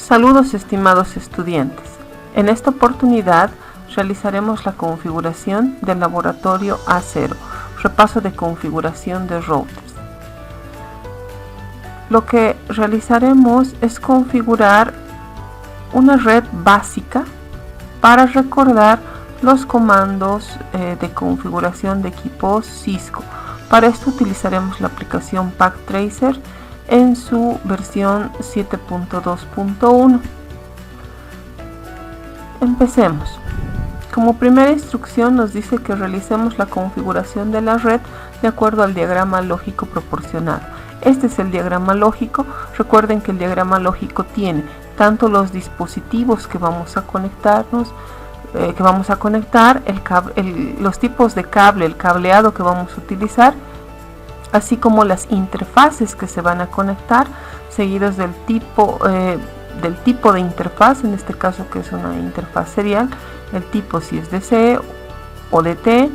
Saludos estimados estudiantes. En esta oportunidad realizaremos la configuración del laboratorio A0, repaso de configuración de routers. Lo que realizaremos es configurar una red básica para recordar los comandos de configuración de equipos Cisco. Para esto utilizaremos la aplicación PackTracer en su versión 7.2.1. Empecemos. Como primera instrucción nos dice que realicemos la configuración de la red de acuerdo al diagrama lógico proporcionado. Este es el diagrama lógico. Recuerden que el diagrama lógico tiene tanto los dispositivos que vamos a conectarnos, los tipos de cable, el cableado que vamos a utilizar, así como las interfaces que se van a conectar, seguidos del tipo de interfaz, en este caso que es una interfaz serial, el tipo si es DC o DT.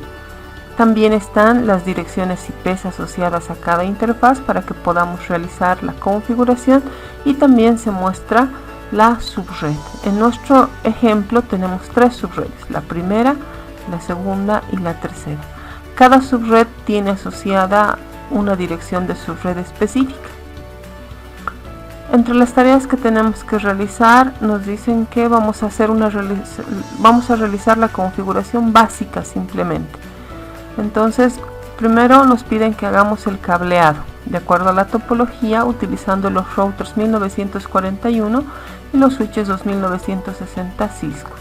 También están las direcciones IP asociadas a cada interfaz para que podamos realizar la configuración, y también se muestra la subred. En nuestro ejemplo tenemos 3 subredes, la primera, la segunda y la tercera. Cada subred tiene asociada una dirección de subred específica. Entre las tareas que tenemos que realizar nos dicen que vamos a realizar la configuración básica simplemente. Entonces, primero nos piden que hagamos el cableado de acuerdo a la topología utilizando los routers 1941 y los switches 2960 Cisco.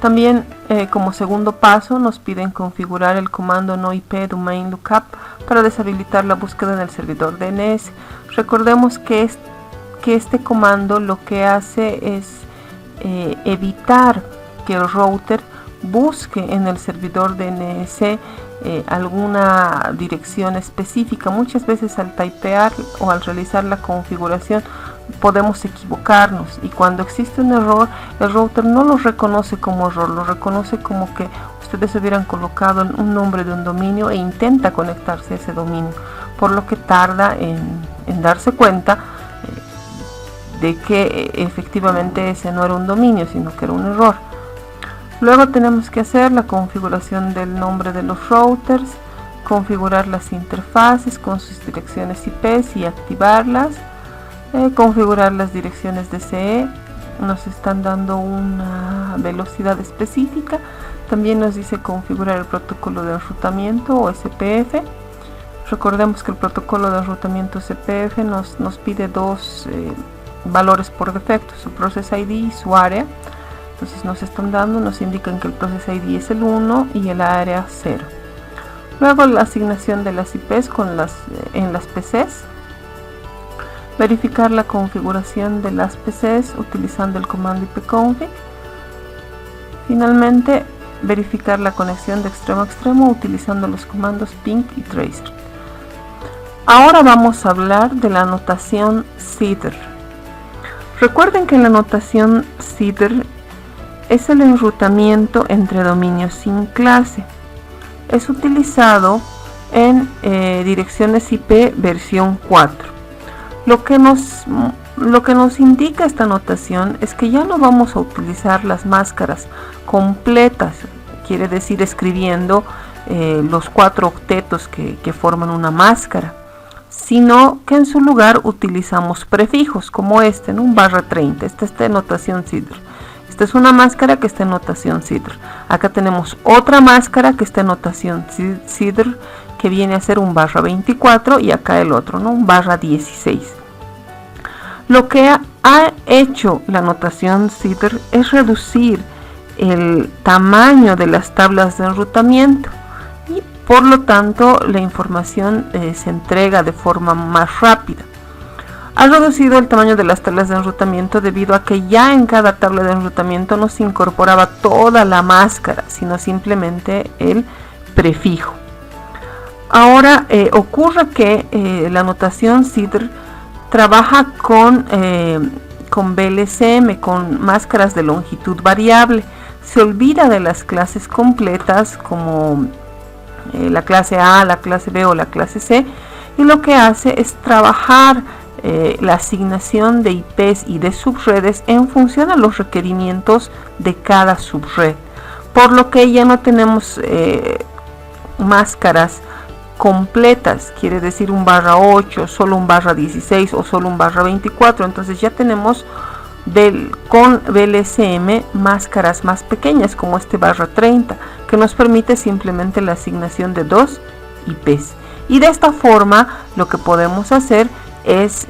También como segundo paso nos piden configurar el comando no IP domain lookup para deshabilitar la búsqueda en el servidor DNS. Recordemos que este comando lo que hace es evitar que el router busque en el servidor DNS alguna dirección específica. Muchas veces al typear o al realizar la configuración podemos equivocarnos, y cuando existe un error el router no lo reconoce como error, lo reconoce como que ustedes hubieran colocado un nombre de un dominio e intenta conectarse a ese dominio, por lo que tarda en darse cuenta de que efectivamente ese no era un dominio sino que era un error. Luego tenemos que hacer la configuración del nombre de los routers, configurar las interfaces con sus direcciones IP y activarlas, configurar las direcciones DCE. Nos están dando una velocidad específica. También nos dice configurar el protocolo de enrutamiento o SPF. Recordemos que el protocolo de enrutamiento SPF nos pide dos valores por defecto, su process ID y su área. Entonces nos indican que el process ID es el 1 y el área 0. Luego la asignación de las IPs en las PCs. Verificar la configuración de las PCs utilizando el comando ipconfig. Finalmente, verificar la conexión de extremo a extremo utilizando los comandos ping y tracer. Ahora vamos a hablar de la notación CIDR. Recuerden que la notación CIDR es el enrutamiento entre dominios sin clase. Es utilizado en direcciones IP versión 4. Lo que nos indica esta notación es que ya no vamos a utilizar las máscaras completas, quiere decir escribiendo los 4 octetos que forman una máscara, sino que en su lugar utilizamos prefijos como un /30. Esta está en notación CIDR. Esta es una máscara que está en notación CIDR. Acá tenemos otra máscara que está en notación CIDR, que viene a ser un /24, y acá el otro, un /16. Lo que ha hecho la notación CIDR es reducir el tamaño de las tablas de enrutamiento, y por lo tanto la información se entrega de forma más rápida. Ha reducido el tamaño de las tablas de enrutamiento debido a que ya en cada tabla de enrutamiento no se incorporaba toda la máscara, sino simplemente el prefijo. Ahora ocurre que la notación CIDR trabaja con VLCM, con máscaras de longitud variable. Se olvida de las clases completas como la clase A, la clase B o la clase C, y lo que hace es trabajar la asignación de IPs y de subredes en función a los requerimientos de cada subred, por lo que ya no tenemos máscaras completas, quiere decir un /8, solo un /16 o solo un /24. Entonces ya tenemos con VLSM máscaras más pequeñas como este /30, que nos permite simplemente la asignación de 2 IPs. Y de esta forma lo que podemos hacer es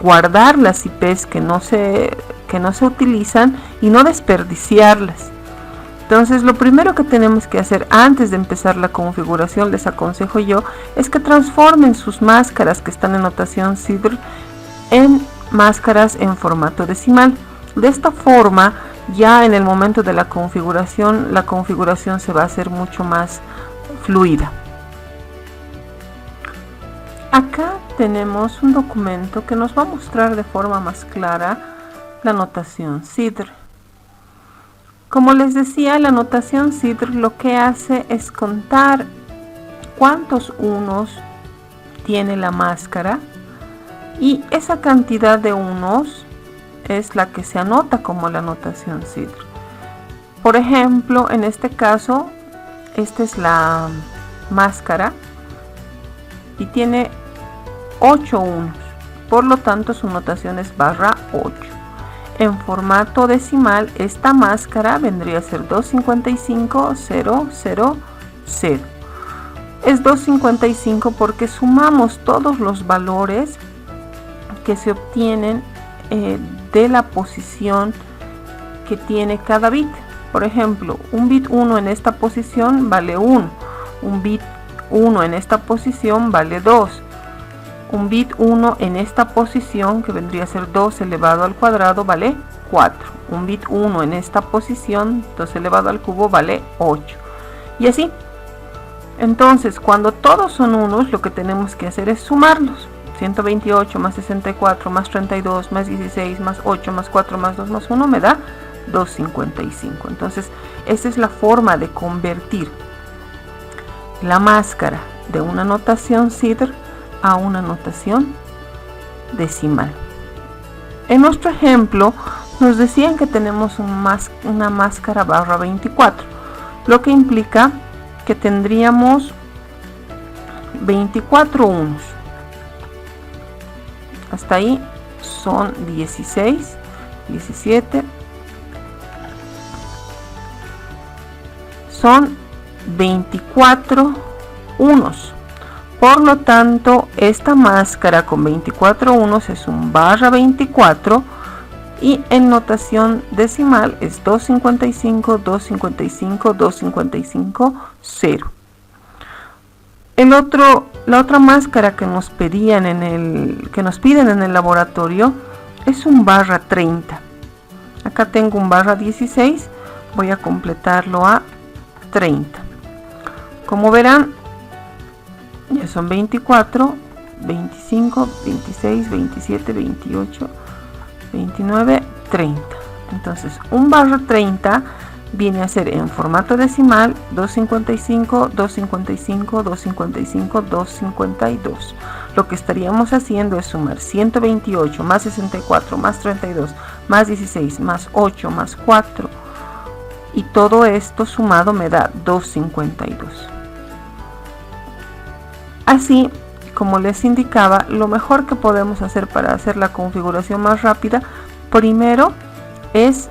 guardar las IPs que no se utilizan y no desperdiciarlas. Entonces lo primero que tenemos que hacer antes de empezar la configuración, les aconsejo yo, es que transformen sus máscaras que están en notación CIDR en máscaras en formato decimal. De esta forma ya en el momento de la configuración se va a hacer mucho más fluida. Acá tenemos un documento que nos va a mostrar de forma más clara la notación CIDR. Como les decía, la notación CIDR lo que hace es contar cuántos unos tiene la máscara, y esa cantidad de unos es la que se anota como la notación CIDR. Por ejemplo, en este caso, esta es la máscara y tiene 8 unos, por lo tanto su notación es /8. En formato decimal, esta máscara vendría a ser 255.000. Es 255 porque sumamos todos los valores que se obtienen de la posición que tiene cada bit. Por ejemplo, un bit 1 en esta posición vale 1, un bit 1 en esta posición vale 2, un bit 1 en esta posición, que vendría a ser 2 elevado al cuadrado, vale 4. Un bit 1 en esta posición, 2 elevado al cubo, vale 8. Y así. Entonces, cuando todos son unos, lo que tenemos que hacer es sumarlos. 128 más 64 más 32 más 16 más 8 más 4 más 2 más 1 me da 255. Entonces, esa es la forma de convertir la máscara de una notación CIDR a una notación decimal. En nuestro ejemplo nos decían que tenemos una máscara /24, lo que implica que tendríamos 24 unos. Hasta ahí son 16, 17, son 24 unos. Por lo tanto, esta máscara con 24 unos es un /24 y en notación decimal es 255, 255, 255, 0. La otra máscara que nos piden en el laboratorio es un /30. Acá tengo un /16, voy a completarlo a 30. Como verán, ya son 24, 25, 26, 27, 28, 29, 30. Entonces un /30 viene a ser en formato decimal 255, 255, 255, 252. Lo que estaríamos haciendo es sumar 128 más 64 más 32 más 16 más 8 más 4, y todo esto sumado me da 252. Así, como les indicaba, lo mejor que podemos hacer para hacer la configuración más rápida, primero es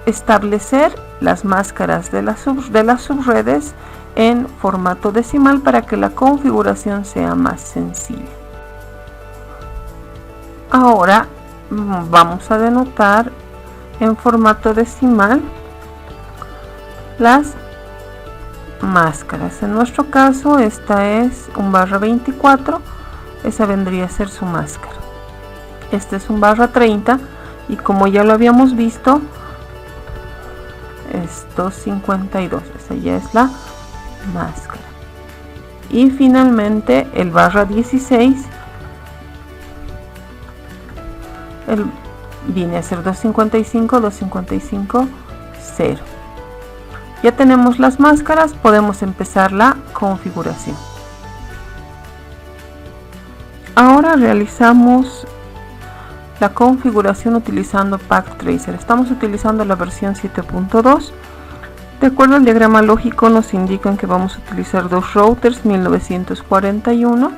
establecer las máscaras de las subredes en formato decimal para que la configuración sea más sencilla. Ahora vamos a denotar en formato decimal las máscaras. En nuestro caso esta es un /24, esa vendría a ser su máscara. Este es un /30 y como ya lo habíamos visto es 252, esa ya es la máscara. Y finalmente el /16 viene a ser 255, 255, 0. Ya tenemos las máscaras, podemos empezar la configuración. Ahora realizamos la configuración utilizando Path Tracer. Estamos utilizando la versión 7.2. De acuerdo al diagrama lógico nos indican que vamos a utilizar dos routers 1941,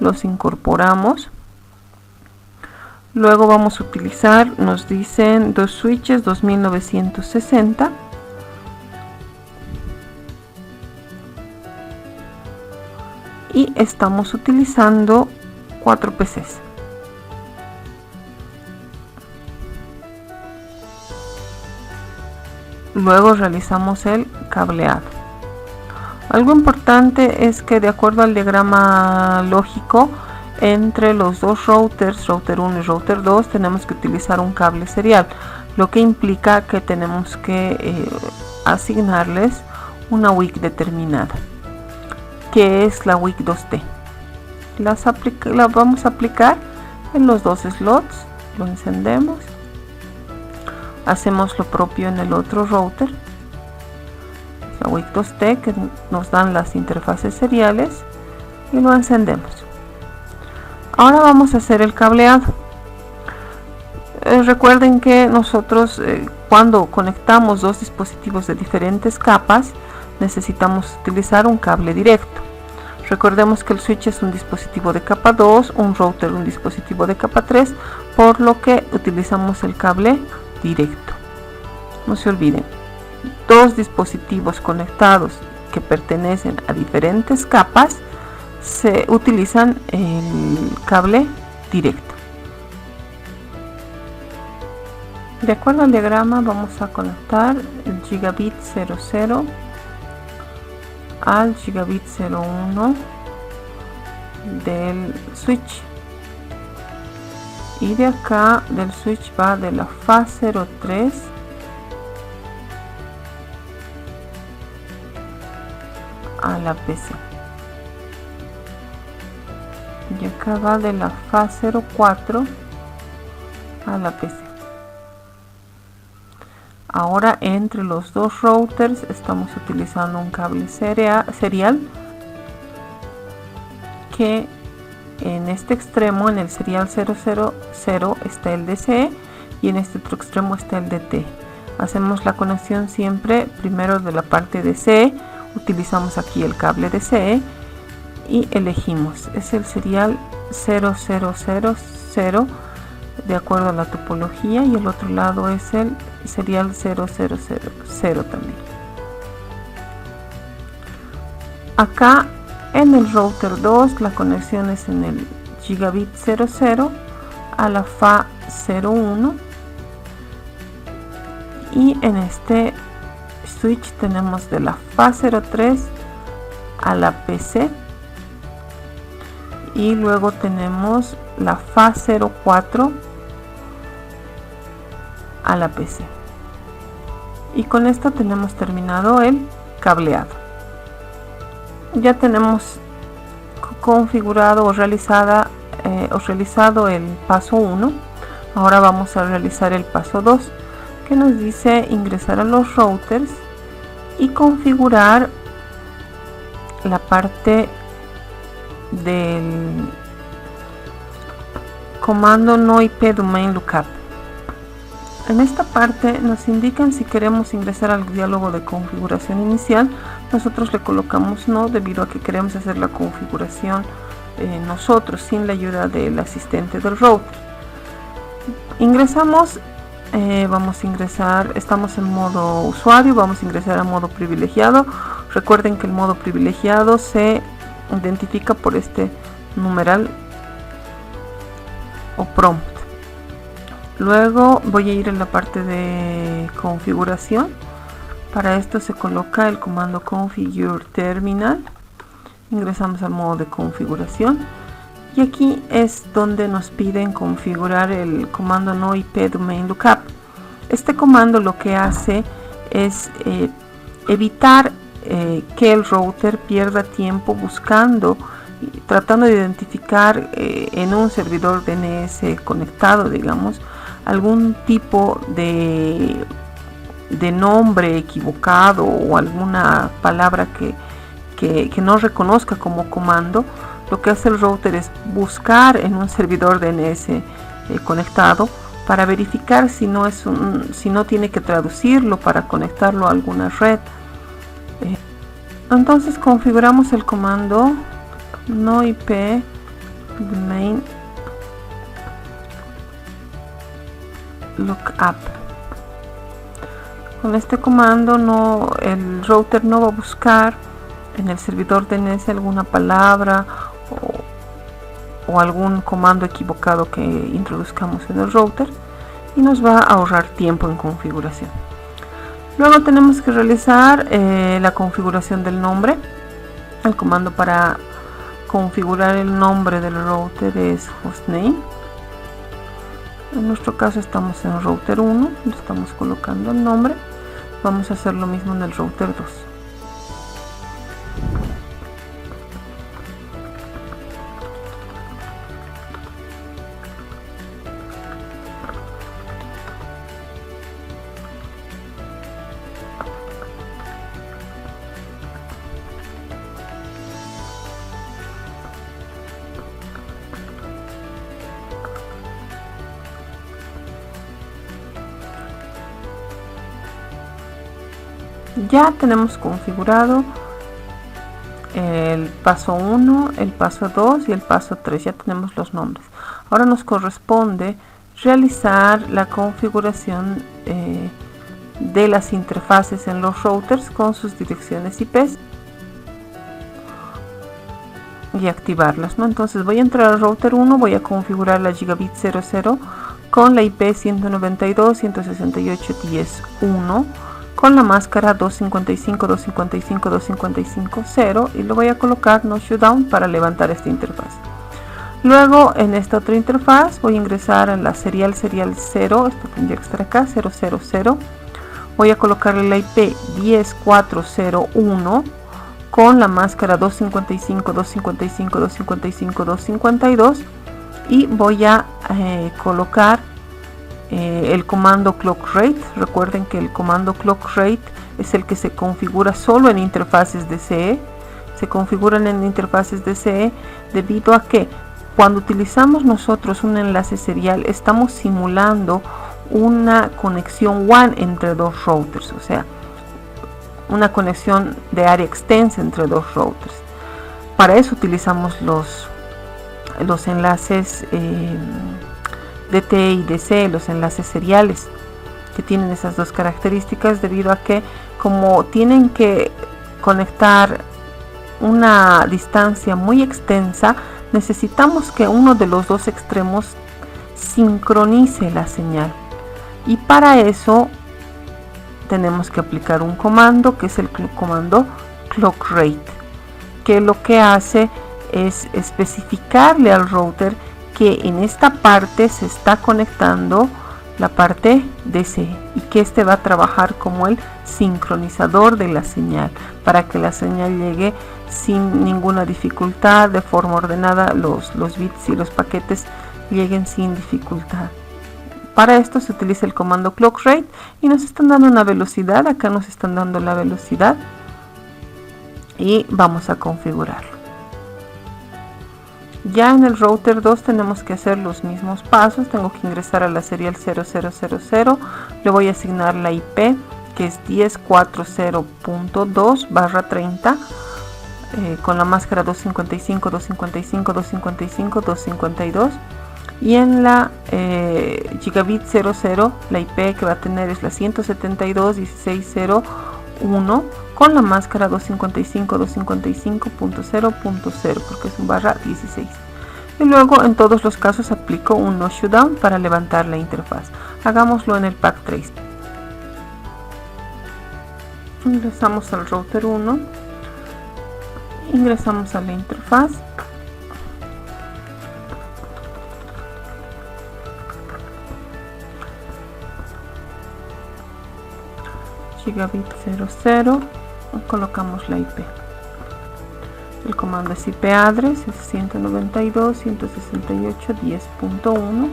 los incorporamos. Luego vamos a utilizar, nos dicen, dos switches 2960. Y estamos utilizando 4 PCs. Luego realizamos el cableado. Algo importante es que de acuerdo al diagrama lógico, entre los dos routers, router 1 y router 2, tenemos que utilizar un cable serial, lo que implica que tenemos que asignarles una WIC determinada, que es la WIC 2T. La vamos a aplicar en los dos slots, lo encendemos. Hacemos lo propio en el otro router, la WIC 2T, que nos dan las interfaces seriales, y lo encendemos. Ahora vamos a hacer el cableado. Recuerden que nosotros cuando conectamos dos dispositivos de diferentes capas necesitamos utilizar un cable directo. Recordemos que el switch es un dispositivo de capa 2, un router un dispositivo de capa 3, por lo que utilizamos el cable directo. No se olviden, dos dispositivos conectados que pertenecen a diferentes capas se utilizan el cable directo. De acuerdo al diagrama vamos a conectar el gigabit 00 al gigabit 01 del switch, y de acá del switch va de la fase 03 a la PC, y acá va de la fase 04 a la PC. Ahora entre los dos routers estamos utilizando un cable serial, que en este extremo, en el serial 000, está el DCE y en este otro extremo está el DT. Hacemos la conexión siempre primero de la parte DCE, utilizamos aquí el cable DCE y elegimos, es el serial 0000 de acuerdo a la topología, y el otro lado es el serial 0000 también. Acá en el router 2 la conexión es en el gigabit 00 a la FA 01, y en este switch tenemos de la FA 03 a la PC, y luego tenemos la FA 04 a la PC, y con esto tenemos terminado el cableado. Ya tenemos configurado o realizado el paso 1. Ahora vamos a realizar el paso 2, que nos dice ingresar a los routers y configurar la parte del comando no IP domain lookup. En esta parte nos indican si queremos ingresar al diálogo de configuración inicial. Nosotros le colocamos no, debido a que queremos hacer la configuración nosotros sin la ayuda del asistente del router. Ingresamos, vamos a ingresar, estamos en modo usuario, vamos a ingresar a modo privilegiado. Recuerden que el modo privilegiado se identifica por este numeral o prompt. Luego voy a ir en la parte de configuración. Para esto se coloca el comando configure terminal. Ingresamos al modo de configuración y aquí es donde nos piden configurar el comando no IP domain lookup. Este comando lo que hace es evitar que el router pierda tiempo buscando, tratando de identificar en un servidor DNS conectado, digamos, algún tipo de nombre equivocado o alguna palabra que no reconozca como comando. Lo que hace el router es buscar en un servidor DNS conectado, para verificar si no tiene que traducirlo para conectarlo a alguna red. Entonces configuramos el comando no IP domain lookup. Con este comando el router no va a buscar en el servidor DNS alguna palabra o algún comando equivocado que introduzcamos en el router, y nos va a ahorrar tiempo en configuración. Luego tenemos que realizar la configuración del nombre. El comando para configurar el nombre del router es hostname. En nuestro caso estamos en router 1, le estamos colocando el nombre. Vamos a hacer lo mismo en el router 2. Ya tenemos configurado el paso 1, el paso 2 y el paso 3. Ya tenemos los nombres. Ahora nos corresponde realizar la configuración de las interfaces en los routers con sus direcciones IP y activarlas, ¿no? Entonces voy a entrar al router 1, voy a configurar la Gigabit 00 con la IP 192.168.10.1 con la máscara 255.255.255.0 y lo voy a colocar no shutdown para levantar esta interfaz. Luego en esta otra interfaz voy a ingresar a la serial 0, esto tendría que estar acá, 000. Voy a colocarle la IP 10.401 con la máscara 255.255.255.252 y voy a colocar el comando clock rate. Recuerden que el comando clock rate es el que se configura solo en interfaces DCE. Se configuran en interfaces DCE debido a que cuando utilizamos nosotros un enlace serial estamos simulando una conexión WAN entre dos routers, o sea, una conexión de área extensa entre dos routers. Para eso utilizamos los enlaces DT y DC, los enlaces seriales, que tienen esas dos características, debido a que como tienen que conectar una distancia muy extensa, necesitamos que uno de los dos extremos sincronice la señal, y para eso tenemos que aplicar un comando que es el comando clock rate, que lo que hace es especificarle al router que en esta parte se está conectando la parte DC y que este va a trabajar como el sincronizador de la señal para que la señal llegue sin ninguna dificultad, de forma ordenada, los bits y los paquetes lleguen sin dificultad. Para esto se utiliza el comando clock rate y nos están dando una velocidad. Acá nos están dando la velocidad y vamos a configurarlo. Ya en el router 2 tenemos que hacer los mismos pasos. Tengo que ingresar a la serial 0000, le voy a asignar la IP que es 10.40.2/30 con la máscara 255.255.255.252, y en la Gigabit 00 la IP que va a tener es la 172.16.0.1 con la máscara 255.255.0.0 porque es un /16. Y luego en todos los casos aplico un no shutdown para levantar la interfaz. Hagámoslo en el pack 3. Ingresamos al router 1, ingresamos a la interfaz, Gigabit 00, colocamos la IP. El comando es IP address, es 192.168.10.1,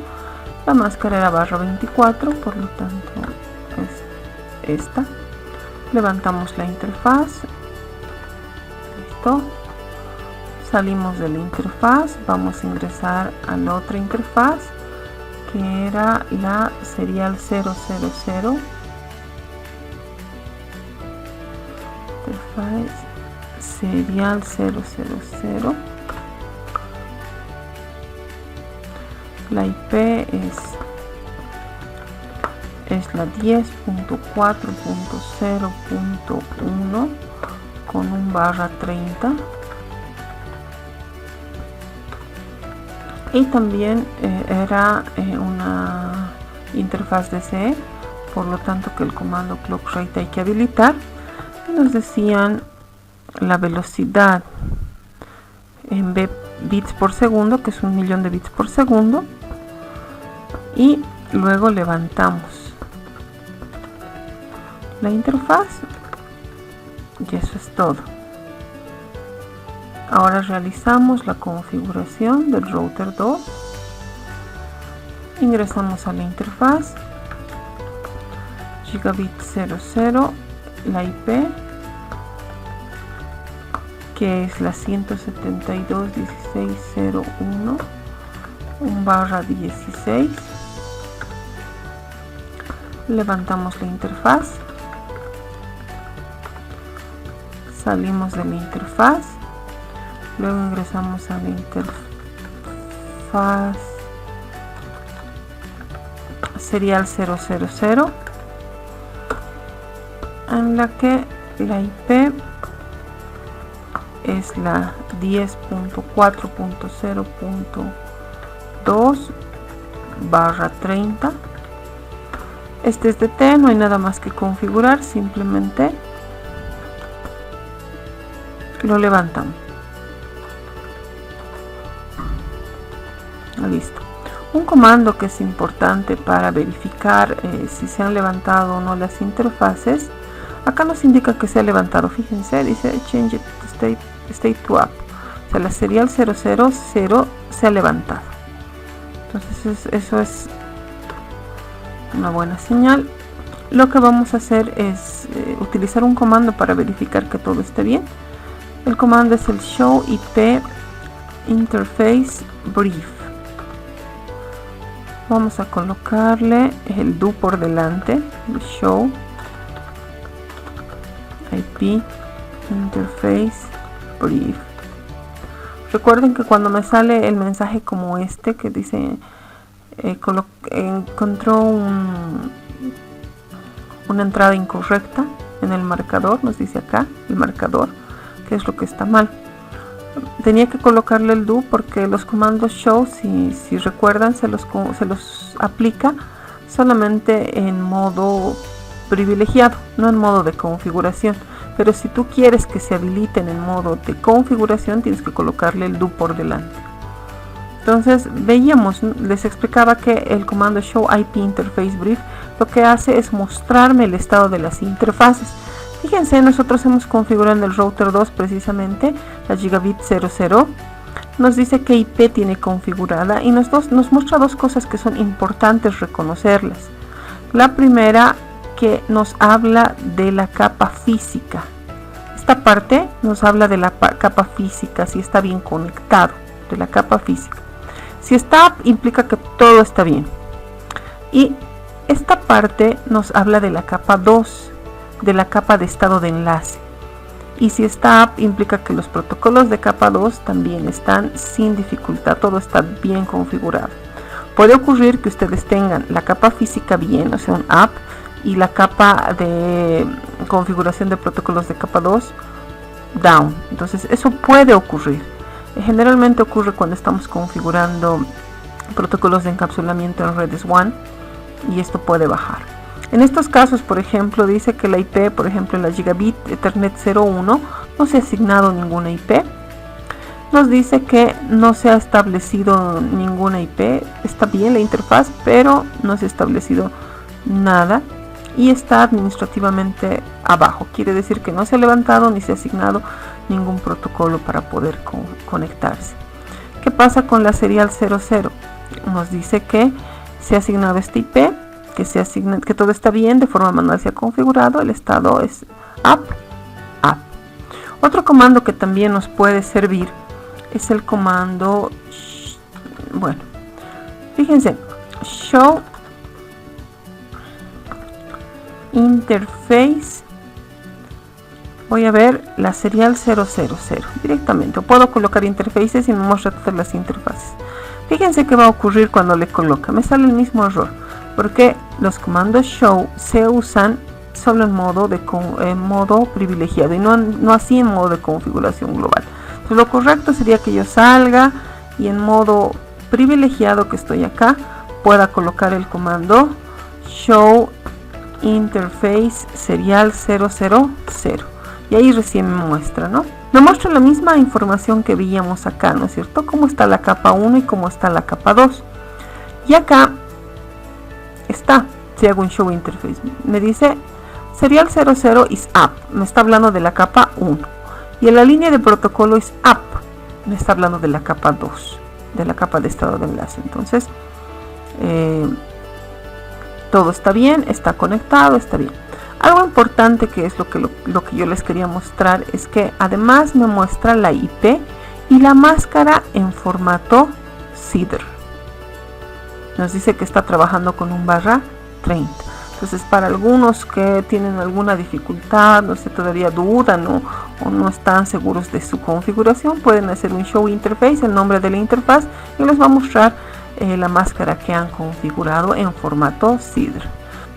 la máscara era /24, por lo tanto es esta. Levantamos la interfaz, listo. Salimos de la interfaz, vamos a ingresar a la otra interfaz que era la serial 000, interface serial 000. La IP es la 10.4.0.1 con un /30, y también era una interfaz DCE, por lo tanto que el comando clock rate hay que habilitar. Y nos decían la velocidad en bits por segundo, que es 1.000.000 de bits por segundo, y luego levantamos la interfaz y eso es todo. Ahora realizamos la configuración del router 2, ingresamos a la interfaz, gigabit 00, la IP que es la 172.16.0.1, un /16, levantamos la interfaz, salimos de la interfaz, luego ingresamos a la interfaz serial 000, en la que la IP es la 10.4.0.2/30. Este es DT, no hay nada más que configurar, simplemente lo levantamos. Listo. Un comando que es importante para verificar si se han levantado o no las interfaces, acá nos indica que se ha levantado, fíjense, dice change state to up, o sea, la serial 000 se ha levantado. Entonces eso es una buena señal. Lo que vamos a hacer es utilizar un comando para verificar que todo esté bien. El comando es el show IP interface brief. Vamos a colocarle el do por delante, el show IP interface brief. Recuerden que cuando me sale el mensaje como este que dice encontró una entrada incorrecta en el marcador, nos dice acá el marcador, que es lo que está mal. Tenía que colocarle el do porque los comandos show, si recuerdan, se los aplica solamente en modo privilegiado, no en modo de configuración. Pero si tú quieres que se habiliten en modo de configuración, tienes que colocarle el do por delante. Entonces veíamos, les explicaba que el comando show IP interface brief lo que hace es mostrarme el estado de las interfaces. Fíjense, nosotros hemos configurado en el router 2 precisamente la gigabit 00. Nos dice qué IP tiene configurada y nos muestra dos cosas que son importantes reconocerlas. La primera, que nos habla de la capa física. Esta parte nos habla de la capa física, si está bien conectado, de la capa física. Si está up, implica que todo está bien. Y esta parte nos habla de la capa 2, de la capa de estado de enlace. Y si está up, implica que los protocolos de capa 2 también están sin dificultad, todo está bien configurado. Puede ocurrir que ustedes tengan la capa física bien, o sea, un up, y la capa de configuración de protocolos de capa 2 down. Entonces eso puede ocurrir. Generalmente ocurre cuando estamos configurando protocolos de encapsulamiento en redes WAN y esto puede bajar. En estos casos, por ejemplo, dice que la IP, por ejemplo, en la gigabit Ethernet 01 no se ha asignado ninguna IP. Nos dice que no se ha establecido ninguna IP. Está bien la interfaz, pero no se ha establecido nada. Y está administrativamente abajo. Quiere decir que no se ha levantado ni se ha asignado ningún protocolo para poder conectarse. ¿Qué pasa con la serial 00? Nos dice que se ha asignado este IP, que todo está bien, de forma manual se ha configurado, el estado es up. Otro comando que también nos puede servir es el comando, bueno, fíjense, show interface, voy a ver la serial 000 directamente, o puedo colocar interfaces y me muestra todas las interfaces. Fíjense qué va a ocurrir cuando le coloca, me sale el mismo error, porque los comandos show se usan solo en modo privilegiado y no así en modo de configuración global. Entonces, lo correcto sería que yo salga y en modo privilegiado, que estoy acá, pueda colocar el comando show interface serial 000 y ahí recién me muestra, ¿no? Me muestra la misma información que veíamos acá, ¿no es cierto? Cómo está la capa 1 y cómo está la capa 2. Y acá está, si hago un show interface, me dice serial 00 is up, me está hablando de la capa 1. Y en la línea de protocolo is up, me está hablando de la capa 2, de la capa de estado de enlace. Entonces, todo está bien, está conectado, está bien. Algo importante que es lo que yo les quería mostrar es que además me muestra la IP y la máscara en formato CIDR. Nos dice que está trabajando con un /30. Entonces, para algunos que tienen alguna dificultad, no sé, todavía dudan o no están seguros de su configuración, pueden hacer un show interface, el nombre de la interfaz, y les va a mostrar la máscara que han configurado en formato CIDR.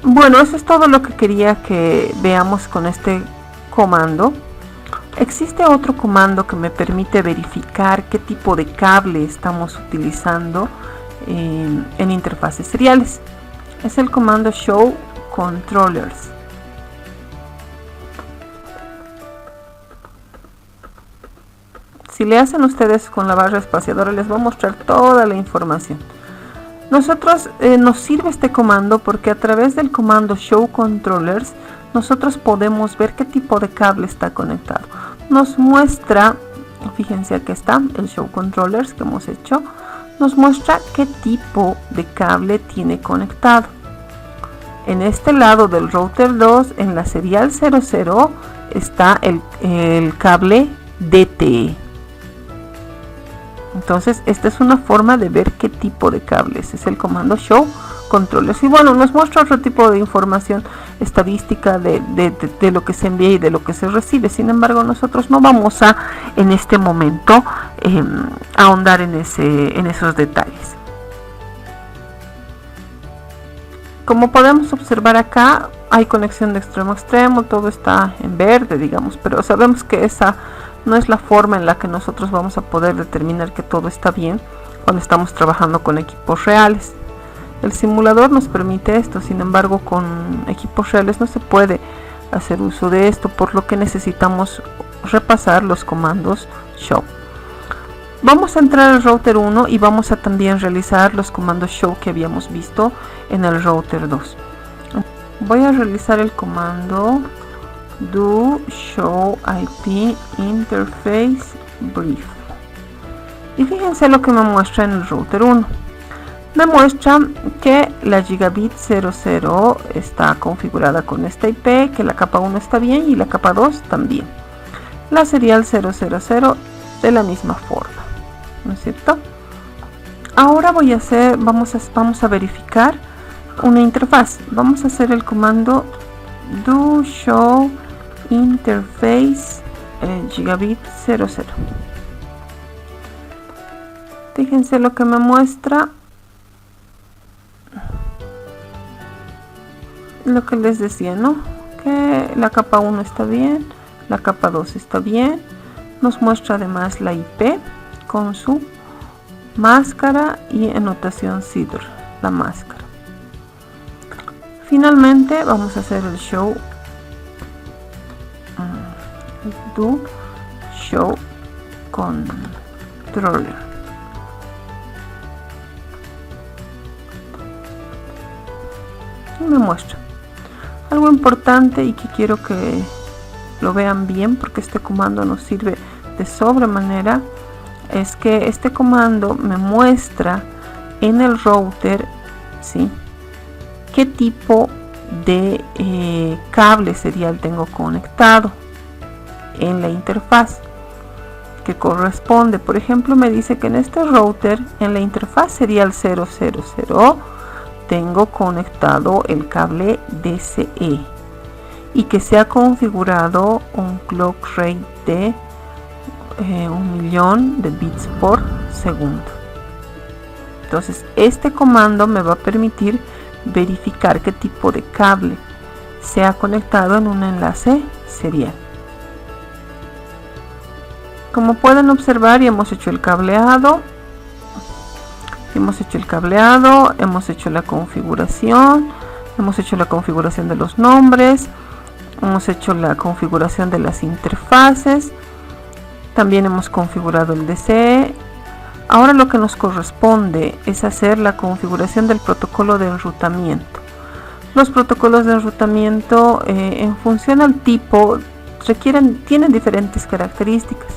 Bueno, eso es todo lo que quería que veamos con este comando. Existe otro comando que me permite verificar qué tipo de cable estamos utilizando en interfaces seriales. Es el comando show controllers. Si le hacen ustedes con la barra espaciadora, les voy a mostrar toda la información. Nosotros nos sirve este comando porque a través del comando show controllers nosotros podemos ver qué tipo de cable está conectado. Nos muestra, fíjense aquí está el show controllers que hemos hecho, nos muestra qué tipo de cable tiene conectado. En este lado del router 2, en la serial 00, está el cable DTE. Entonces, esta es una forma de ver qué tipo de cables. Es el comando show controllers. Y bueno, nos muestra otro tipo de información estadística de lo que se envía y de lo que se recibe. Sin embargo, nosotros no vamos a, en este momento, ahondar en esos detalles. Como podemos observar acá, hay conexión de extremo a extremo, todo está en verde, digamos, pero sabemos que esa no es la forma en la que nosotros vamos a poder determinar que todo está bien cuando estamos trabajando con equipos reales. El simulador nos permite esto, sin embargo con equipos reales no se puede hacer uso de esto, por lo que necesitamos repasar los comandos show. Vamos a entrar al router 1 y vamos a también realizar los comandos show que habíamos visto en el router 2. Voy a realizar el comando do show IP interface brief. Y fíjense lo que me muestra en el router 1. Me muestra que la gigabit 00 está configurada con esta IP, que la capa 1 está bien y la capa 2 también. La serial 000 de la misma forma, ¿no es cierto? Ahora vamos a verificar una interfaz. Vamos a hacer el comando do show interface gigabit 00. Fíjense lo que me muestra, lo que les decía, ¿no? Que la capa 1 está bien, la capa 2 está bien. Nos muestra además la IP con su máscara y anotación CIDR, la máscara. Finalmente vamos a hacer el show do show controller. Y me muestra algo importante y que quiero que lo vean bien, porque este comando nos sirve de sobremanera. Es que este comando me muestra en el router, ¿sí?, qué tipo de cable serial tengo conectado en la interfaz que corresponde. Por ejemplo, me dice que en este router, en la interfaz serial 000, tengo conectado el cable DCE y que se ha configurado un clock rate de 1.000.000 de bits por segundo. Entonces este comando me va a permitir verificar qué tipo de cable se ha conectado en un enlace serial. Como pueden observar, ya hemos hecho el cableado, hemos hecho la configuración, hemos hecho la configuración de los nombres, hemos hecho la configuración de las interfaces, también hemos configurado el DCE. Ahora lo que nos corresponde es hacer la configuración del protocolo de enrutamiento. Los protocolos de enrutamiento en función al tipo tienen diferentes características.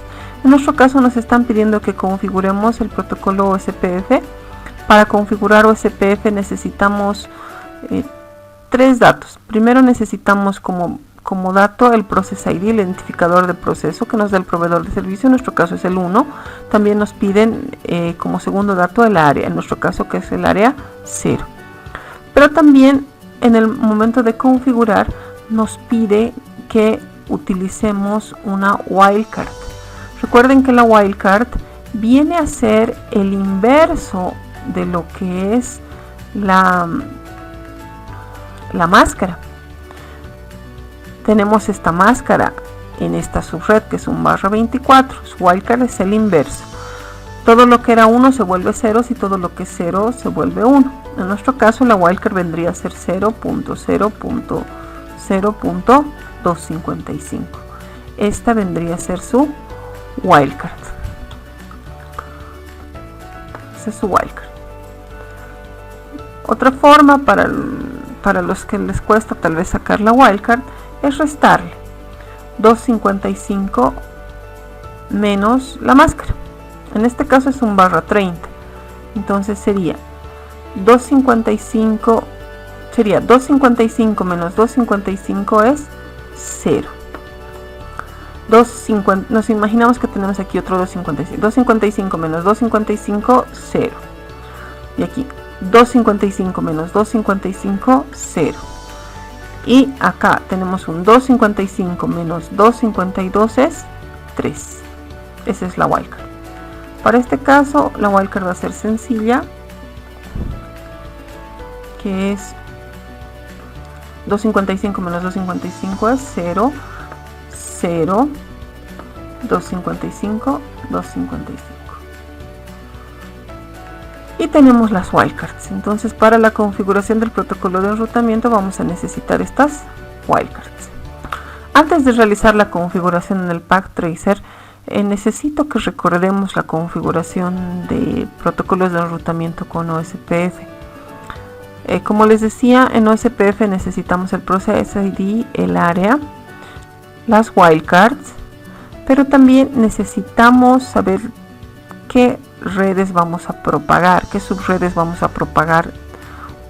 En nuestro caso nos están pidiendo que configuremos el protocolo OSPF. Para configurar OSPF necesitamos 3 datos. Primero necesitamos como dato el Process ID, el identificador de proceso que nos da el proveedor de servicio, en nuestro caso es el 1. También nos piden como segundo dato el área, en nuestro caso que es el área 0. Pero también en el momento de configurar nos pide que utilicemos una wildcard. Recuerden que la wildcard viene a ser el inverso de lo que es la máscara. Tenemos esta máscara en esta subred que es un /24. Su wildcard es el inverso. Todo lo que era 1 se vuelve 0 y todo lo que es 0 se vuelve 1. En nuestro caso la wildcard vendría a ser 0.0.0.255. Esta vendría a ser su wildcard. Esa es su wildcard. Otra forma para los que les cuesta tal vez sacar la wildcard es restarle 255 menos la máscara. En este caso es un /30. Entonces sería 255 menos 255 es 0. Nos imaginamos que tenemos aquí otro 255. 255 menos 255, 0. Y aquí 255 menos 255, 0. Y acá tenemos un 255 menos 252 es 3. Esa es la wildcard. Para este caso la wildcard va a ser sencilla, que es 255 menos 255 es 0, 0, 255, 255. Y tenemos las wildcards. Entonces para la configuración del protocolo de enrutamiento vamos a necesitar estas wildcards. Antes de realizar la configuración en el Pack Tracer, necesito que recordemos la configuración de protocolos de enrutamiento con OSPF. Como les decía, en OSPF necesitamos el Process ID, el área, las wildcards, pero también necesitamos saber qué redes vamos a propagar, qué subredes vamos a propagar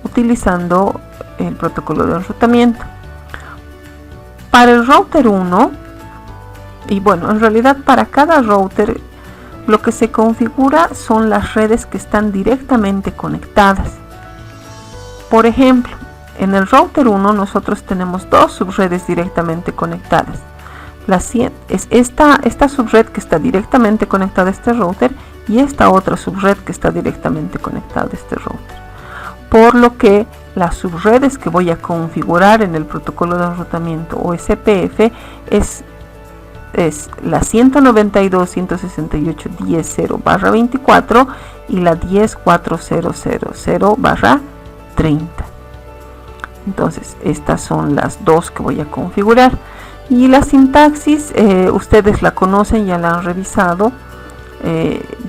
utilizando el protocolo de enrutamiento. Para el router 1, y bueno, en realidad para cada router lo que se configura son las redes que están directamente conectadas. Por ejemplo, en el router 1 nosotros tenemos 2 subredes directamente conectadas. Es esta subred que está directamente conectada a este router y esta otra subred que está directamente conectada a este router. Por lo que las subredes que voy a configurar en el protocolo de enrutamiento OSPF es la 192.168.10.0/24 y la 10.4.0.0.30. Entonces estas son las dos que voy a configurar. Y la sintaxis, ustedes la conocen, ya la han revisado.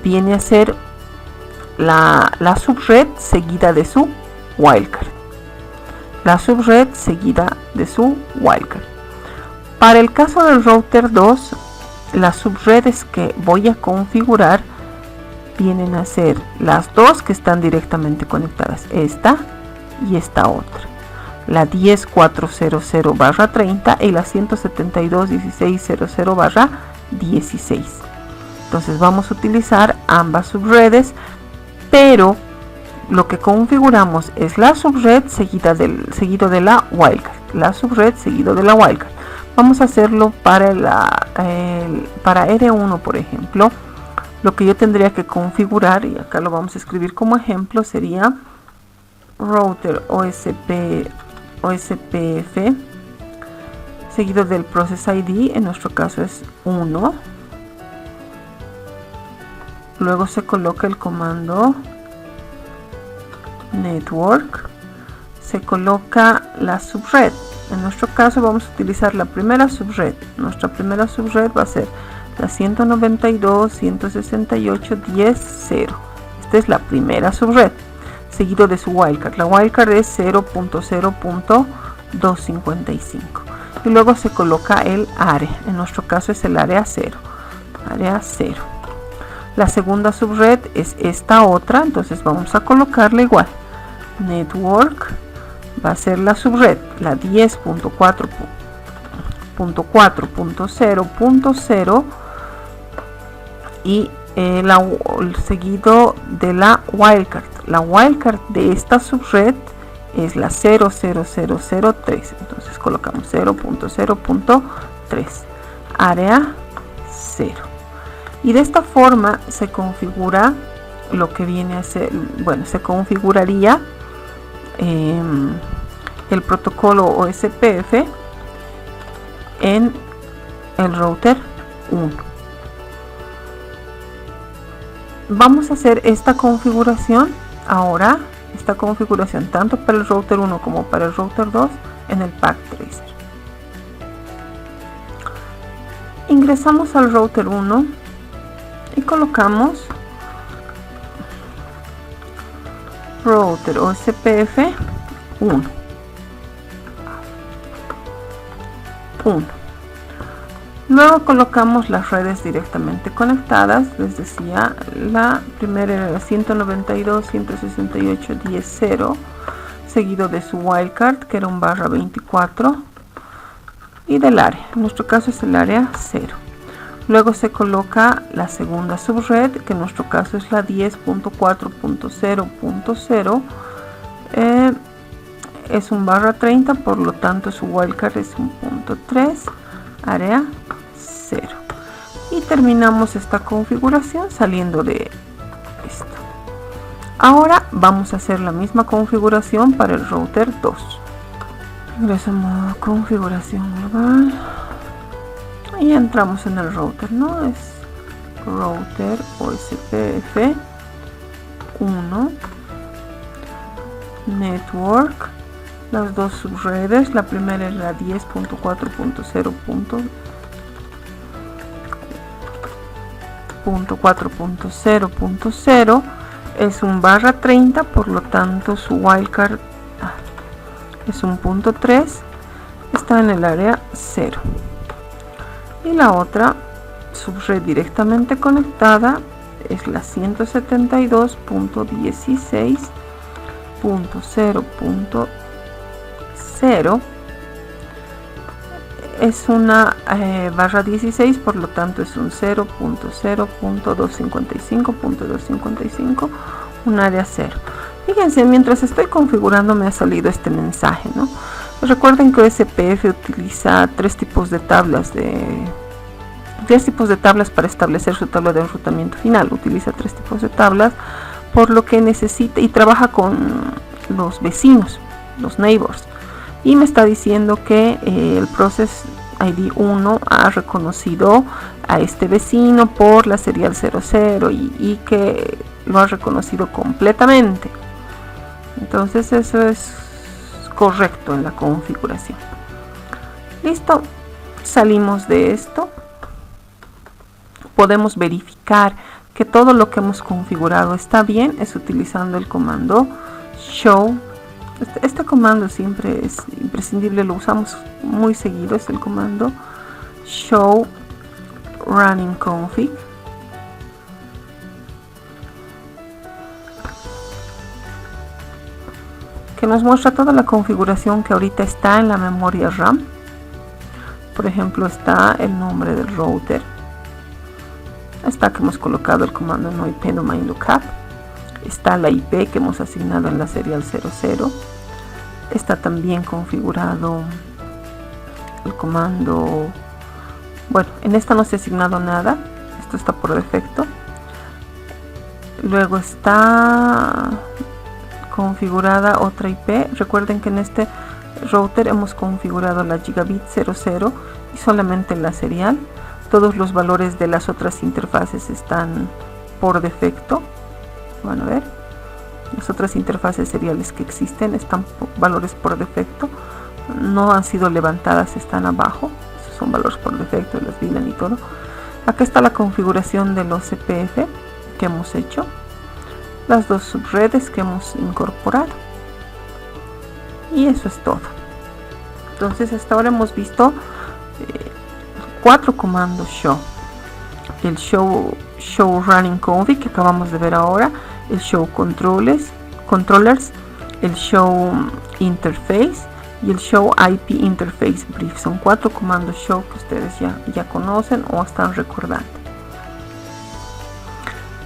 Viene a ser la subred seguida de su wildcard. La subred seguida de su wildcard. Para el caso del router 2, las subredes que voy a configurar vienen a ser las dos que están directamente conectadas, esta y esta otra, la 10.4.0.0/30 y la 172.16.00/16. Entonces vamos a utilizar ambas subredes, pero lo que configuramos es la subred seguido de la wildcard, la subred seguido de la wildcard. Vamos a hacerlo para R1, por ejemplo. Lo que yo tendría que configurar, y acá lo vamos a escribir como ejemplo, sería router OSPF seguido del process ID, en nuestro caso es 1. Luego se coloca el comando network, se coloca la subred. En nuestro caso vamos a utilizar la primera subred. Nuestra primera subred va a ser la 192.168.10.0. Esta es la primera subred, seguido de su wildcard. La wildcard es 0.0.255. Y luego se coloca el área. En nuestro caso es el área 0. Área 0. La segunda subred es esta otra, entonces vamos a colocarla igual. Network va a ser la subred, la 10.4.0.0 y el seguido de la wildcard. La wildcard de esta subred es la 0.0.0.3, entonces colocamos 0.0.3, área 0. Y de esta forma se configura lo que viene a ser, bueno, se configuraría el protocolo OSPF en el router 1. Vamos a hacer esta configuración ahora, esta configuración tanto para el router 1 como para el router 2 en el Pack Tracer. Ingresamos al router 1 y colocamos router OSPF 1. Luego colocamos las redes directamente conectadas. Les decía, la primera era la 192.168.10.0, seguido de su wildcard, que era un /24, y del área. En nuestro caso es el área 0. Luego se coloca la segunda subred, que en nuestro caso es la 10.4.0.0. Es un /30, por lo tanto su wildcard es un .3, área 0. Y terminamos esta configuración saliendo de esto. Ahora vamos a hacer la misma configuración para el router 2. Ingresamos a configuración global y entramos en el router, ¿no? Es router OSPF 1, network, las dos subredes. La primera es la 10.4.0.0, es un /30, por lo tanto su wildcard es un .3, está en el área 0. Y la otra subred directamente conectada es la 172.16.0.0. es una /16, por lo tanto es un 0.0.255.255, un área 0. Fíjense, mientras estoy configurando me ha salido este mensaje, ¿no? Recuerden que OSPF utiliza tres tipos de tablas para establecer su tabla de enrutamiento final. Utiliza tres tipos de tablas, por lo que necesita, y trabaja con los vecinos, los neighbors. Y me está diciendo que el Process ID 1 ha reconocido a este vecino por la serial 00 y que lo ha reconocido completamente. Entonces eso es correcto en la configuración. Listo, salimos de esto. Podemos verificar que todo lo que hemos configurado está bien, es utilizando el comando show. Este comando siempre es imprescindible, lo usamos muy seguido, es el comando show running config. Que nos muestra toda la configuración que ahorita está en la memoria RAM. Por ejemplo, está el nombre del router. Está que hemos colocado el comando no IP domain lookup. está la IP que hemos asignado en la serial 00. Está también configurado el comando. Bueno, en esta no se ha asignado nada, esto está por defecto. Luego está configurada otra IP. Recuerden que en este router hemos configurado la gigabit 00 y solamente la serial. Todos los valores de las otras interfaces están por defecto. Van a ver, las otras interfaces seriales que existen están valores por defecto, no han sido levantadas, están abajo. Esos son valores por defecto, las VLAN y todo. Acá está la configuración de los CPF que hemos hecho, las dos subredes que hemos incorporado, y eso es todo. Entonces hasta ahora hemos visto 4 comandos show: el show running config que acabamos de ver ahora, el show controllers, el show interface y el show IP interface brief. Son 4 comandos show que ustedes ya conocen o están recordando.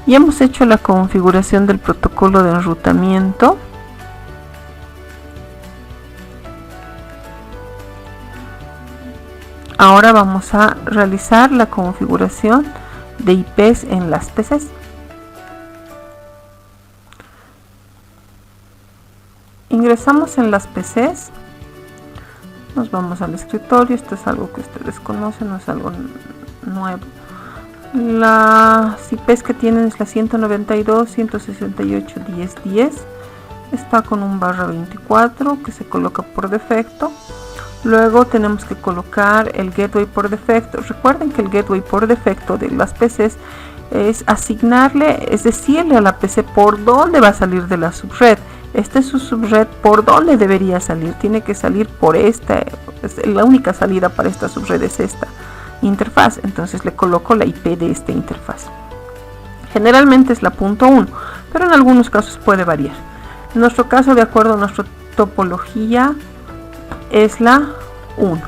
Y hemos hecho la configuración del protocolo de enrutamiento. Ahora vamos a realizar la configuración de IPs en las PCs. Ingresamos en las PCs, nos vamos al escritorio. Esto es algo que ustedes conocen, no es algo nuevo. Las IPs que tienen es la 192.168.10.10. Está con un /24 que se coloca por defecto. Luego tenemos que colocar el gateway por defecto. Recuerden que el gateway por defecto de las PCs es asignarle, es decirle a la PC por dónde va a salir de la subred. Esta es su subred, por dónde debería salir. Tiene que salir por esta, es la única salida para esta subred es esta interfaz. Entonces le coloco la IP de esta interfaz. Generalmente es la .1, pero en algunos casos puede variar. En nuestro caso, de acuerdo a nuestra topología, es la 1.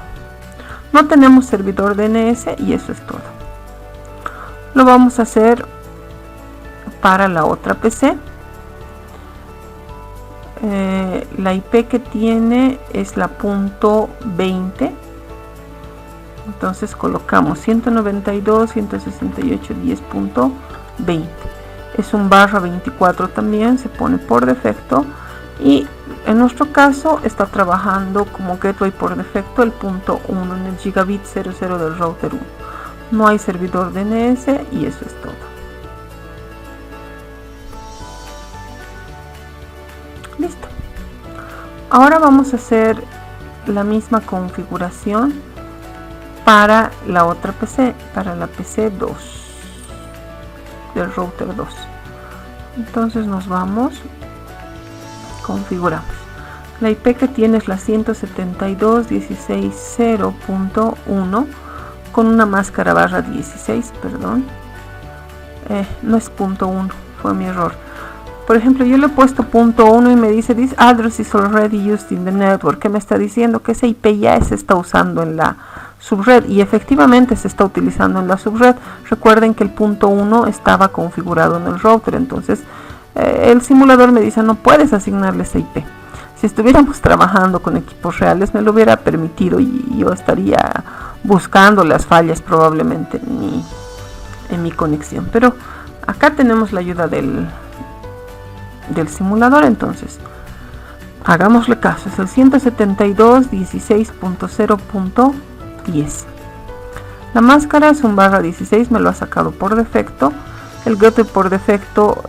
No tenemos servidor DNS y eso es todo. Lo vamos a hacer para la otra PC. La IP que tiene es la .20. Entonces colocamos 192.168.10.20. Es un /24 también, se pone por defecto. Y en nuestro caso está trabajando como gateway por defecto el .1 en el gigabit 00 del router 1. No hay servidor DNS y eso es todo. Listo. Ahora vamos a hacer la misma configuración para la otra PC, para la PC 2 del router 2. Entonces nos vamos, configuramos. La IP que tiene es la 172.16.0.1 con una máscara /16, perdón. No es .1, fue mi error. Por ejemplo, yo le he puesto .1 y me dice this address is already used in the network. ¿Qué me está diciendo? Que esa IP ya se está usando en la subred, y efectivamente se está utilizando en la subred. Recuerden que el .1 estaba configurado en el router, entonces el simulador me dice no puedes asignarle esa IP. Si estuviéramos trabajando con equipos reales me lo hubiera permitido y yo estaría buscando las fallas probablemente en mi conexión, pero acá tenemos la ayuda del simulador. Entonces hagámosle caso, es el 172.16.0.10. la máscara es un /16, me lo ha sacado por defecto. El gateway por defecto,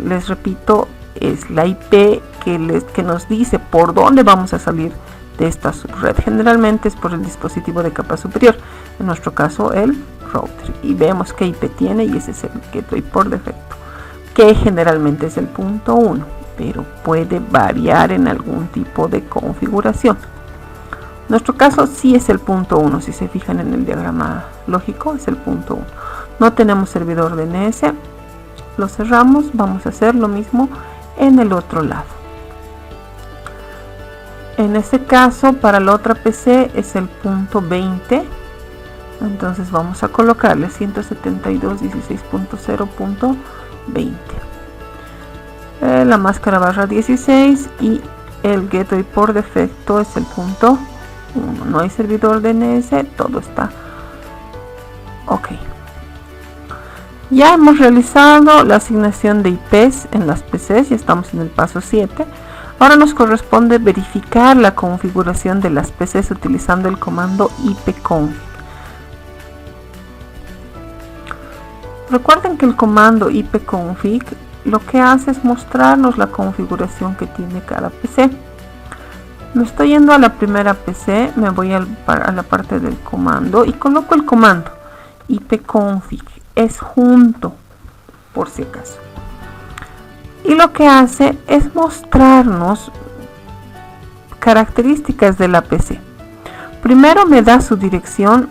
les repito, es la IP que nos dice por dónde vamos a salir de esta subred. Generalmente es por el dispositivo de capa superior, en nuestro caso el router, y vemos qué IP tiene y ese es el gateway por defecto, que generalmente es el .1, pero puede variar en algún tipo de configuración. En nuestro caso sí es el .1, si se fijan en el diagrama lógico es el .1. No tenemos servidor DNS, lo cerramos. Vamos a hacer lo mismo en el otro lado. En este caso para la otra PC es el .20, entonces vamos a colocarle 172.16.0.20. la máscara barra 16 y el gateway por defecto es el punto 1. No hay servidor DNS, todo está ok. Ya hemos realizado la asignación de IPs en las PCs y estamos en el paso 7. Ahora nos corresponde verificar la configuración de las PCs utilizando el comando ipconfig. Recuerden que el comando ipconfig lo que hace es mostrarnos la configuración que tiene cada PC. Me estoy yendo a la primera PC, me voy a la parte del comando y coloco el comando ipconfig. Es junto, por si acaso. Y lo que hace es mostrarnos características de la PC. Primero me da su dirección,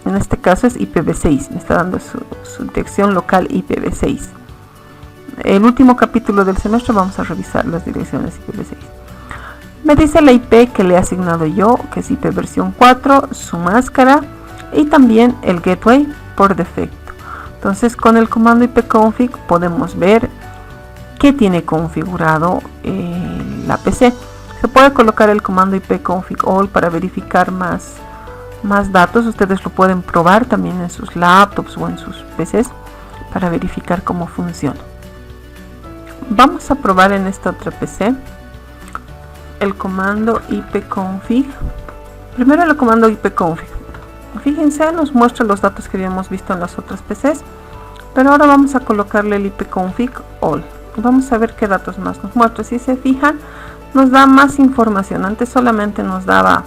en este caso es IPv6, me está dando su dirección local IPv6. El último capítulo del semestre vamos a revisar las direcciones IPv6. Me dice la IP que le he asignado yo, que es IP versión 4, su máscara y también el gateway por defecto. Entonces con el comando ipconfig podemos ver qué tiene configurado la PC. Se puede colocar el comando ipconfig all para verificar más datos. Ustedes lo pueden probar también en sus laptops o en sus PCs para verificar cómo funciona. Vamos a probar en esta otra PC el comando ipconfig. Primero el comando ipconfig. Fíjense, nos muestra los datos que habíamos visto en las otras PCs, pero ahora vamos a colocarle el ipconfig all. Vamos a ver qué datos más nos muestra. Si se fijan, nos da más información. Antes solamente nos daba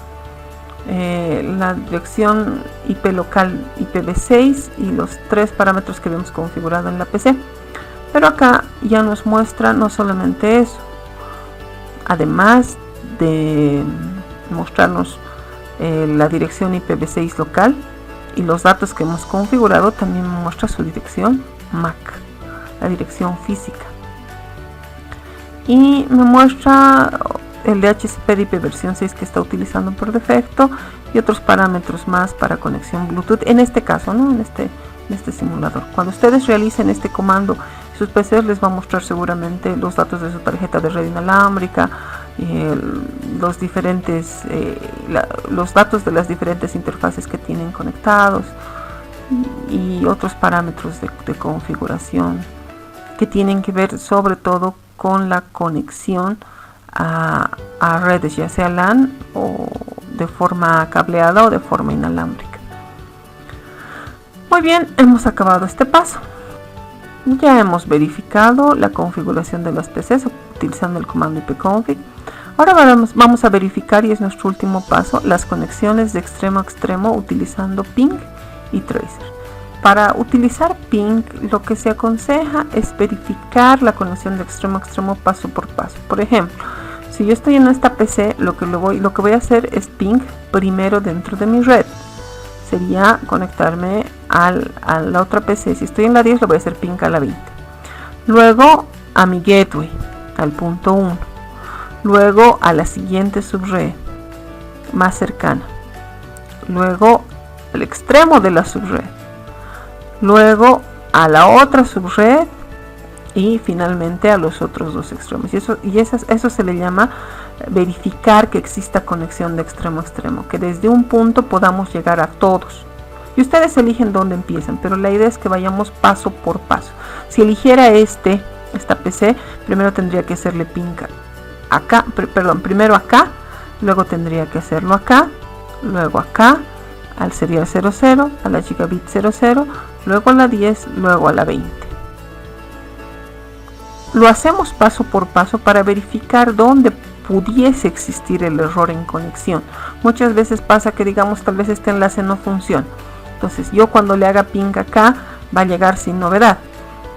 la dirección IP local IPv6 y los 3 parámetros que habíamos configurado en la PC, pero acá ya nos muestra no solamente eso, además de mostrarnos la dirección IPv6 local y los datos que hemos configurado, también me muestra su dirección MAC, la dirección física, y me muestra el DHCP de IP versión 6 que está utilizando por defecto y otros parámetros más para conexión Bluetooth, en este caso, ¿no? en este simulador. Cuando ustedes realicen este comando, sus PCs les va a mostrar seguramente los datos de su tarjeta de red inalámbrica, los datos de las diferentes interfaces que tienen conectados y otros parámetros de configuración que tienen que ver sobre todo con la conexión a redes, ya sea LAN o de forma cableada o de forma inalámbrica. Muy bien, hemos acabado este paso. Ya hemos verificado la configuración de las PCs utilizando el comando ipconfig. Ahora vamos a verificar, y es nuestro último paso, las conexiones de extremo a extremo utilizando ping y tracer. Para utilizar ping, lo que se aconseja es verificar la conexión de extremo a extremo paso por paso. Por ejemplo, si yo estoy en esta PC, lo que voy a hacer es ping primero dentro de mi red. Sería conectarme a la otra PC. Si estoy en la 10, lo voy a hacer ping a la 20. Luego a mi gateway, al punto 1. Luego a la siguiente subred más cercana. Luego al extremo de la subred. Luego a la otra subred y finalmente a los otros dos extremos. Eso se le llama verificar que exista conexión de extremo a extremo, que desde un punto podamos llegar a todos. Y ustedes eligen dónde empiezan, pero la idea es que vayamos paso por paso. Si eligiera esta PC, primero tendría que hacerle ping acá, primero acá, luego tendría que hacerlo acá, luego acá, al serial 00, a la gigabit 00, luego a la 10, luego a la 20. Lo hacemos paso por paso para verificar dónde pudiese existir el error en conexión. Muchas veces pasa que, digamos, tal vez este enlace no funciona. Entonces yo cuando le haga ping acá va a llegar sin novedad,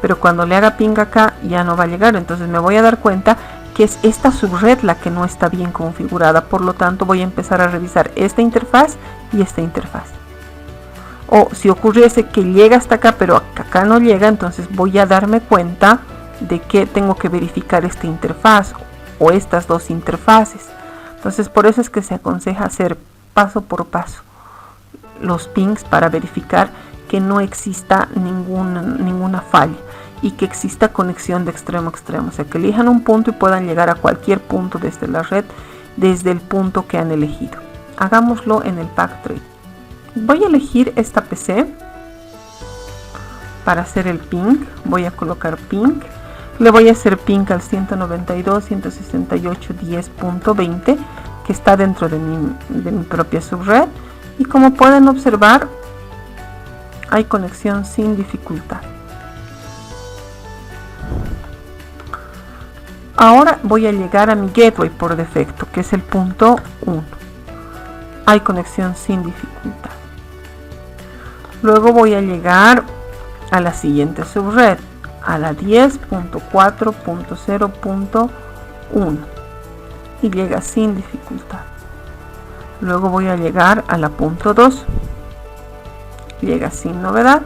pero cuando le haga ping acá ya no va a llegar. Entonces me voy a dar cuenta que es esta subred la que no está bien configurada. Por lo tanto voy a empezar a revisar esta interfaz y esta interfaz. O si ocurriese que llega hasta acá pero acá no llega, entonces voy a darme cuenta de que tengo que verificar esta interfaz o estas dos interfaces. Entonces por eso es que se aconseja hacer paso por paso los pings para verificar que no exista ninguna falla. y que exista conexión de extremo a extremo, o sea que elijan un punto y puedan llegar a cualquier punto desde la red, desde el punto que han elegido. Hagámoslo en el pack trade. Voy a elegir esta PC para hacer el ping. Voy a colocar ping, le voy a hacer ping al 192.168.10.20 que está dentro de mi propia subred, y como pueden observar hay conexión sin dificultad. Ahora voy a llegar a mi gateway por defecto, que es el punto 1. Hay conexión sin dificultad. Luego voy a llegar a la siguiente subred, a la 10.4.0.1, y llega sin dificultad. Luego voy a llegar a la punto 2, llega sin novedad.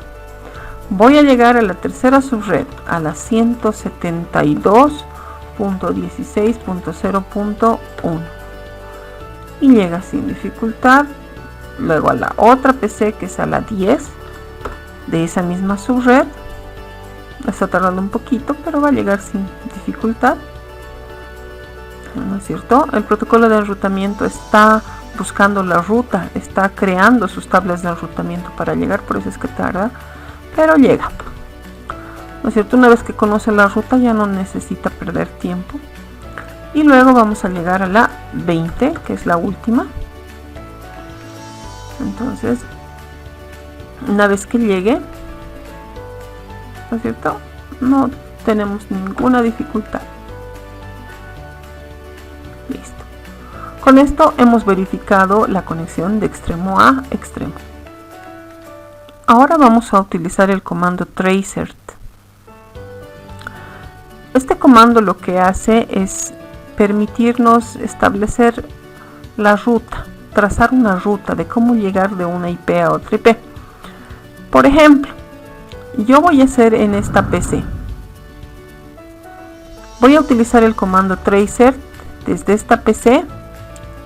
Voy a llegar a la tercera subred, a la 172.16.0.1, y llega sin dificultad. Luego a la otra PC, que es a la 10 de esa misma subred, está tardando un poquito, pero va a llegar sin dificultad, ¿no es cierto? El protocolo de enrutamiento está buscando la ruta, está creando sus tablas de enrutamiento para llegar, por eso es que tarda, pero llega, ¿no es cierto? Una vez que conoce la ruta ya no necesita perder tiempo. Y luego vamos a llegar a la 20, que es la última. Entonces, una vez que llegue, ¿no es cierto?, no tenemos ninguna dificultad. Listo. Con esto hemos verificado la conexión de extremo a extremo. Ahora vamos a utilizar el comando tracert. Este comando lo que hace es permitirnos establecer la ruta, trazar una ruta de cómo llegar de una IP a otra IP. Por ejemplo, yo voy a hacer en esta PC, voy a utilizar el comando tracert desde esta PC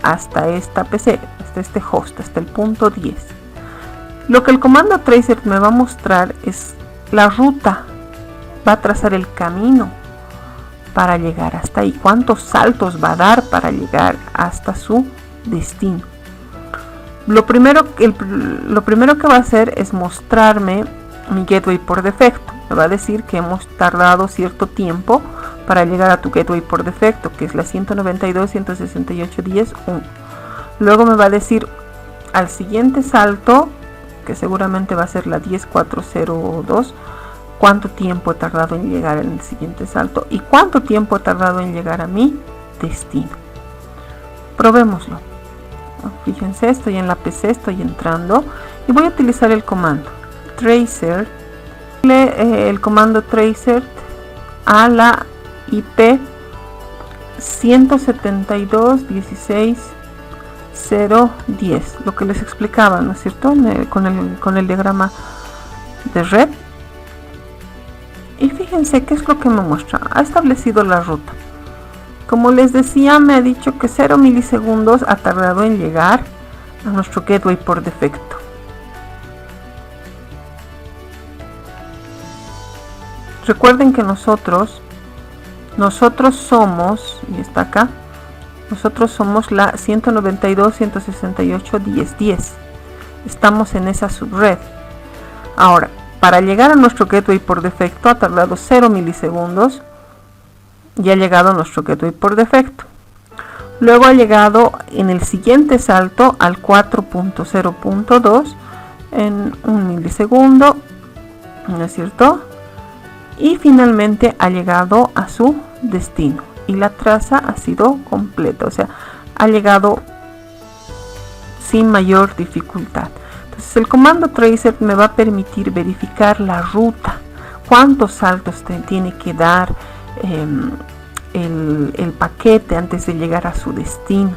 hasta esta PC, hasta este host, hasta el punto 10. Lo que el comando tracert me va a mostrar es la ruta, va a trazar el camino para llegar hasta ahí, cuántos saltos va a dar para llegar hasta su destino. Lo primero que va a hacer es mostrarme mi gateway por defecto. Me va a decir que hemos tardado cierto tiempo para llegar a tu gateway por defecto, que es la 192.168.10.1. Luego me va a decir al siguiente salto, que seguramente va a ser la 10.402, cuánto tiempo he tardado en llegar en el siguiente salto y cuánto tiempo he tardado en llegar a mi destino. Probémoslo. Fíjense, estoy en la PC, estoy entrando y voy a utilizar el comando tracert, el comando tracert a la IP 172.16.0.10, lo que les explicaba, ¿no es cierto?, con el diagrama de red. Y fíjense qué es lo que me muestra. Ha establecido la ruta. Como les decía, me ha dicho que 0 milisegundos ha tardado en llegar a nuestro gateway por defecto. Recuerden que nosotros somos, y está acá, nosotros somos la 192.168.10.10. Estamos en esa subred. Ahora, para llegar a nuestro gateway por defecto ha tardado 0 milisegundos y ha llegado a nuestro gateway por defecto. Luego ha llegado en el siguiente salto al 4.0.2 en 1 milisegundo, ¿no es cierto? Y finalmente ha llegado a su destino y la traza ha sido completa, o sea, ha llegado sin mayor dificultad. Entonces el comando tracert me va a permitir verificar la ruta, cuántos saltos tiene que dar el paquete antes de llegar a su destino.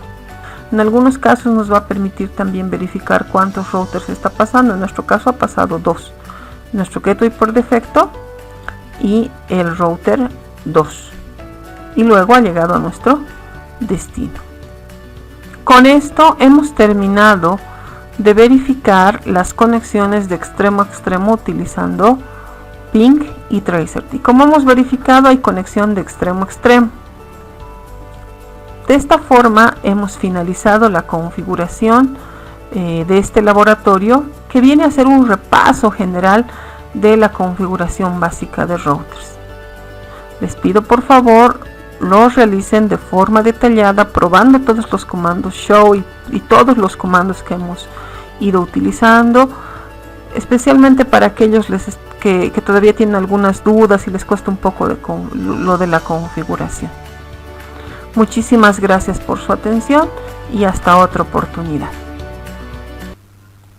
En algunos casos nos va a permitir también verificar cuántos routers está pasando. En nuestro caso ha pasado 2, nuestro gateway por defecto y el router 2, y luego ha llegado a nuestro destino. Con esto hemos terminado de verificar las conexiones de extremo a extremo utilizando ping y tracer. Y como hemos verificado, hay conexión de extremo a extremo. De esta forma hemos finalizado la configuración de este laboratorio, que viene a ser un repaso general de la configuración básica de routers. Les pido por favor los realicen de forma detallada, probando todos los comandos show y todos los comandos que hemos ido utilizando, especialmente para aquellos que todavía tienen algunas dudas y les cuesta un poco lo de la configuración. Muchísimas gracias por su atención y hasta otra oportunidad.